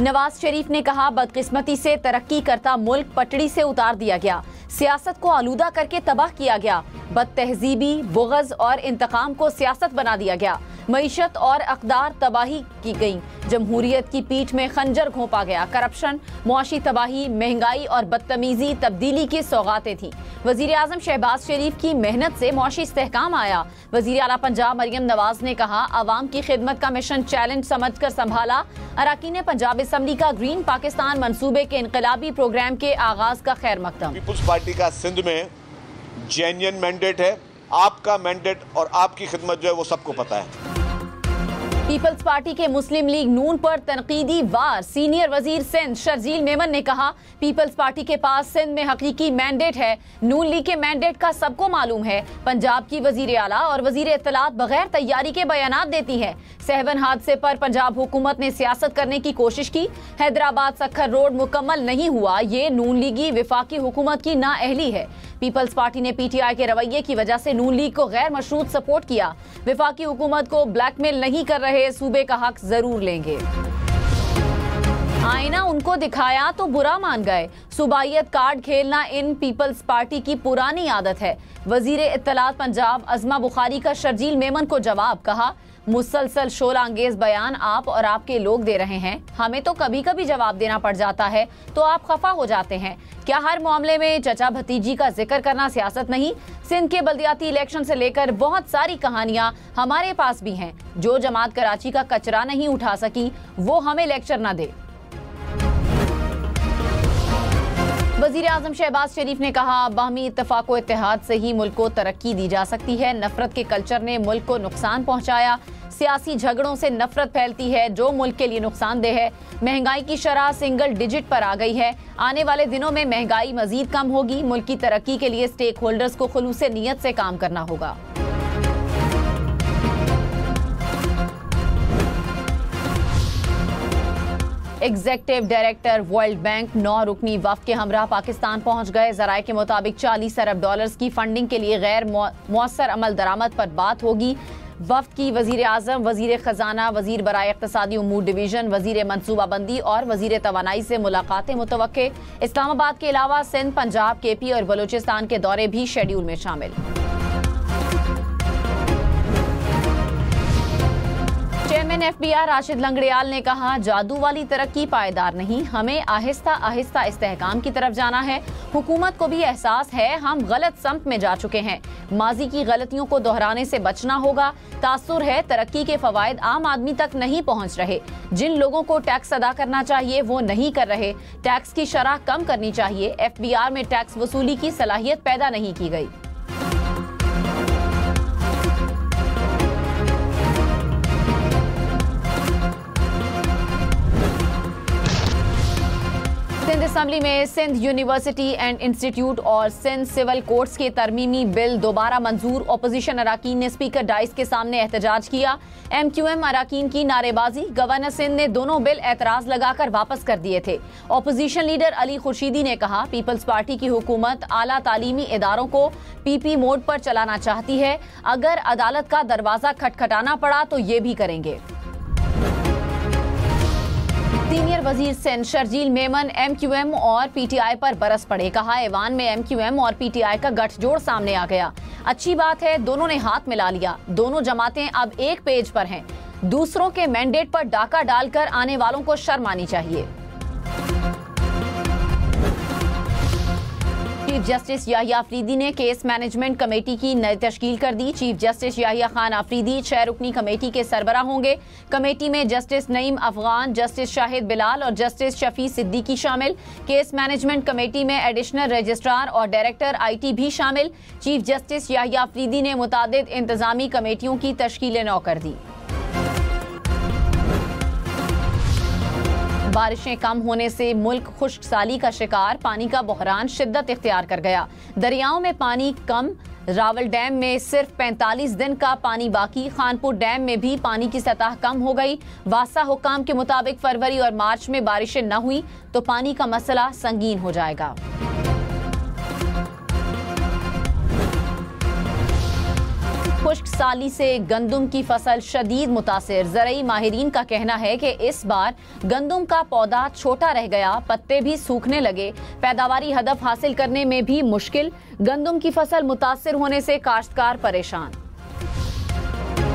नवाज शरीफ ने कहा, बदकिस्मती से तरक्की करता मुल्क पटड़ी से उतार दिया गया, सियासत को आलूदा करके तबाह किया गया, बदतहजीबी, बुग़ज़ और इंतकाम को सियासत बना दिया गया, मईशत और अक़दार तबाही की गई, जमहूरियत की पीठ में खंजर घोंपा गया, करप्शन, मुआशी तबाही, महंगाई और बदतमीजी तब्दीली की सौगातें थीं। वज़ीर आज़म शहबाज शरीफ की मेहनत से मुआशी इस्तेहकाम आया। वज़ीर आला पंजाब मरियम नवाज ने कहा, आवाम की खिदमत का मिशन चैलेंज समझकर संभाला। अरकान पंजाब असम्बली का ग्रीन पाकिस्तान मंसूबे के इनकलाबी प्रोग्राम के आगाज का खैर मकदम। पीपुल्स पार्टी का सिंध में जेन्युइन मैंडेट है, आपका मैंडेट और आपकी खिदमत जो है वो सबको पता है। पीपल्स पार्टी के मुस्लिम लीग नून पर तनकीदी वार। सीनियर वजीर सिंध शर्जील मेमन ने कहा, पीपल्स पार्टी के पास सिंध में हकीकी मैंडेट है, नून लीग के मैंडेट का सबको मालूम है। पंजाब की वजीर आला और वजीर इत्तलात बगैर तैयारी के बयानात देती है। सहवन हादसे पर पंजाब हुकूमत ने सियासत करने की कोशिश की। हैदराबाद सक्खर रोड मुकम्मल नहीं हुआ, ये नून लीगी विफाकी हुकूमत की नाअहली है। पीपल्स पार्टी ने पीटीआई के रवैये की वजह से नून लीग को गैर मशरूत सपोर्ट किया। विफाकी हुकूमत को ब्लैकमेल नहीं कर रहे, सूबे का हक जरूर लेंगे। आईना उनको दिखाया तो बुरा मान गए। सूबाइयत कार्ड खेलना इन पीपल्स पार्टी की पुरानी आदत है। वजीर इत्तलात पंजाब अज़मा बुखारी का शर्जील मेमन को जवाब, कहा, मुसलसल शोला अंगेज बयान आप और आपके लोग दे रहे हैं, हमें तो कभी कभी जवाब देना पड़ जाता है तो आप खफा हो जाते हैं। क्या हर मामले में चचा भतीजी का जिक्र करना सियासत नहीं? सिंध के बल्दियाती इलेक्शन से लेकर बहुत सारी कहानियां हमारे पास भी हैं। जो जमात कराची का कचरा नहीं उठा सकी वो हमें लेक्चर न दे। वज़ीर आज़म शहबाज शरीफ ने कहा, बाहमी इत्तफाक व इत्तेहाद से ही मुल्क को तरक्की दी जा सकती है। नफरत के कल्चर ने मुल्क को नुकसान पहुंचाया। सियासी झगड़ों से नफरत फैलती है जो मुल्क के लिए नुकसानदेह है। महंगाई की शरह सिंगल डिजिट पर आ गई है। आने वाले दिनों में महंगाई मजीद कम होगी। मुल्क की तरक्की के लिए स्टेक होल्डर्स को खुलूस नीयत से काम करना होगा। एग्जेक्टिव डायरेक्टर वर्ल्ड बैंक 9 रुकनी वफ़द के हमरा पाकिस्तान पहुंच गए। ज़राए के मुताबिक 40 अरब डॉलर्स की फंडिंग के लिए गैर मौसर अमल दरामद पर बात होगी। वफ़द की वज़ीर आज़म, वज़ीर ख़जाना, वज़ीर बराए इक़्तिसादी उमूर डिवीज़न, वज़ीर मनसूबाबंदी और वज़ीर तवानाई से मुलाकातें मुतवक्के। इस्लामाबाद के अलावा सिंध, पंजाब, केपी और बलूचिस्तान के दौरे भी शेड्यूल में शामिल। चेयरमैन एफबीआई राशिद लंगड़ियाल ने कहा, जादू वाली तरक्की पायदार नहीं, हमें आहिस्ता आहिस्ता इस्तेहकाम की तरफ जाना है। हुकूमत को भी एहसास है हम गलत सम्त में जा चुके हैं। माजी की गलतियों को दोहराने से बचना होगा। तासुर है तरक्की के फवायद आम आदमी तक नहीं पहुंच रहे। जिन लोगों को टैक्स अदा करना चाहिए वो नहीं कर रहे। टैक्स की शरह कम करनी चाहिए। एफबीआई में टैक्स वसूली की सलाहियत पैदा नहीं की गई। सिंध असम्बली में सिंध यूनिवर्सिटी एंड इंस्टीट्यूट और सिंध सिविल कोर्ट्स के तरमीमी बिल दोबारा मंजूर। अपोजिशन अराकीन ने स्पीकर डाइस के सामने एहतजाज किया। MQM अराकीन की नारेबाजी। गवर्नर सिंध ने दोनों बिल एतराज लगाकर वापस कर दिए थे। अपोजिशन लीडर अली खुर्शीदी ने कहा, पीपल्स पार्टी की हुकूमत आला तालीमी इदारों को PP मोड पर चलाना चाहती है। अगर अदालत का दरवाजा खटखटाना पड़ा तो ये भी करेंगे। सीनियर वजीर सिंध शर्जील मेमन MQM और PTI पर बरस पड़े। कहा, ऐवान में MQM और PTI का गठजोड़ सामने आ गया। अच्छी बात है, दोनों ने हाथ मिला लिया। दोनों जमातें अब एक पेज पर हैं। दूसरों के मैंडेट पर डाका डालकर आने वालों को शर्म आनी चाहिए। चीफ जस्टिस याहिया अफरीदी ने केस मैनेजमेंट कमेटी की नई तश्कील कर दी। चीफ जस्टिस याहिया खान अफरीदी 6 रुकनी कमेटी के सरबराह होंगे। कमेटी में जस्टिस नईम अफगान, जस्टिस शाहिद बिलाल और जस्टिस शफी सिद्दीकी शामिल। केस मैनेजमेंट कमेटी में एडिशनल रजिस्ट्रार और डायरेक्टर IT भी शामिल। चीफ जस्टिस याहिया अफरीदी ने मुतादिद इंतजामी कमेटियों की तश्कील नौ कर दी। बारिशें कम होने से मुल्क खुश्कसाली का शिकार। पानी का बहरान शिद्दत इख्तियार कर गया। दरियाओं में पानी कम। रावल डैम में सिर्फ 45 दिन का पानी बाकी। खानपुर डैम में भी पानी की सतह कम हो गई। वासा हुकाम के मुताबिक फरवरी और मार्च में बारिशें न हुई तो पानी का मसला संगीन हो जाएगा। खुश्क साली से गंदम की फसल शदीद मुतासिर। ज़रई माहिरीन का कहना है कि इस बार गंदम का पौधा छोटा रह गया, पत्ते भी सूखने लगे, पैदावारी हदफ हासिल करने में भी मुश्किल। गंदम की फसल मुतासिर होने से काश्तकार परेशान।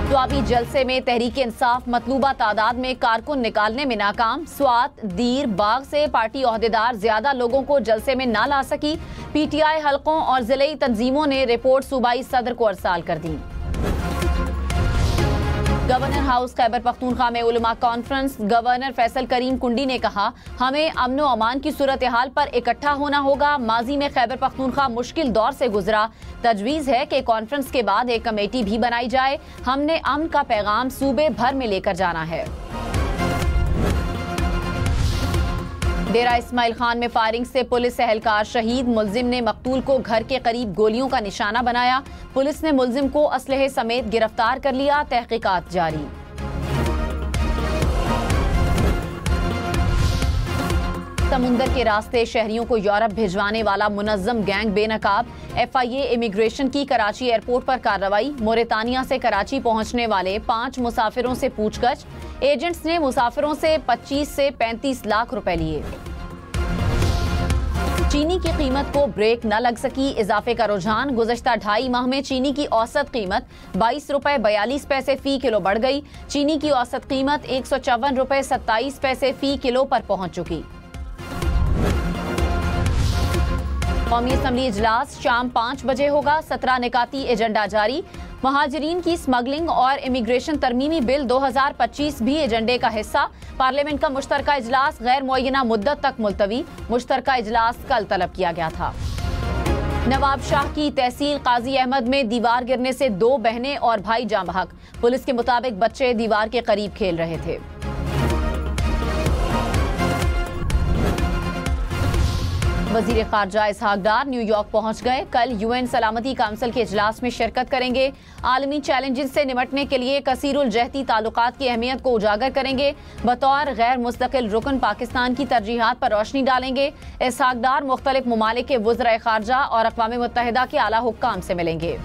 स्वाबी जलसे में तहरीक इंसाफ मतलूबा तादाद में कारकुन निकालने में नाकाम। स्वात, दीर, बाग से पार्टी ओहदेदार ज्यादा लोगों को जलसे में ना ला सकी। पीटीआई हलकों और जिले तंजीमों ने रिपोर्ट सूबाई सदर को अरसाल कर दी। गवर्नर हाउस खैबर पख्तूनख्वा में उलमा कॉन्फ्रेंस। गवर्नर फैसल करीम कुंडी ने कहा, हमें अमन व अमान की सूरत हाल पर इकट्ठा होना होगा। माजी में खैबर पख्तूनख्वा मुश्किल दौर से गुजरा। तजवीज़ है कि कॉन्फ्रेंस के बाद एक कमेटी भी बनाई जाए। हमने अमन का पैगाम सूबे भर में लेकर जाना है। डेरा इस्माइल खान में फायरिंग से पुलिस एहलकार शहीद। मुलजिम ने मकतूल को घर के करीब गोलियों का निशाना बनाया। पुलिस ने मुलजिम को असलहे समेत गिरफ्तार कर लिया। तहकीकात जारी। समुंदर के रास्ते शहरियों को यूरोप भिजवाने वाला मुनज्जम गैंग बेनकाब। FIA इमिग्रेशन की कराची एयरपोर्ट पर कार्रवाई। मोरितानिया से कराची पहुंचने वाले 5 मुसाफिरों से पूछगछ। एजेंट्स ने मुसाफिरों से 25 से 35 लाख रुपए लिए। चीनी की कीमत को ब्रेक न लग सकी। इजाफे का रुझान। गुज़श्ता 2.5 माह में चीनी की औसत कीमत 22 रुपए 42 पैसे फी किलो बढ़ गई। चीनी की औसत कीमत 154 रुपए 27 पैसे फी किलो पर पहुंच चुकी। कौमी असम्बली इजलास शाम 5 बजे होगा। 17 निकाती एजेंडा जारी। महाजरीन की स्मगलिंग और इमिग्रेशन तरमीमी बिल 2025 भी एजेंडे का हिस्सा। पार्लियामेंट का मुश्तरका इजलास गैर मुअय्यना मुद्दत तक मुलतवी। मुश्तरका इजलास कल तलब किया गया था। नवाब शाह की तहसील काजी अहमद में दीवार गिरने से 2 बहनें और भाई जाँ बहक। पुलिस के मुताबिक बच्चे दीवार के करीब खेल रहे थे। वजीर खारजा इसहाक डार न्यूयॉर्क पहुंच गए। कल UN सलामती काउंसिल के इजलास में शिरकत करेंगे। आलमी चैलेंजेस से निपटने के लिए कसीरुल जहती ताल्लुकात की अहमियत को उजागर करेंगे। बतौर गैर मुस्तकिल रुकन पाकिस्तान की तरजीहात पर रोशनी डालेंगे। इसहाक डार मुख्तलिफ ममालिक के वज़राए खारजा और अक़वाम मुत्तहिदा के आला हुक्काम से मिलेंगे।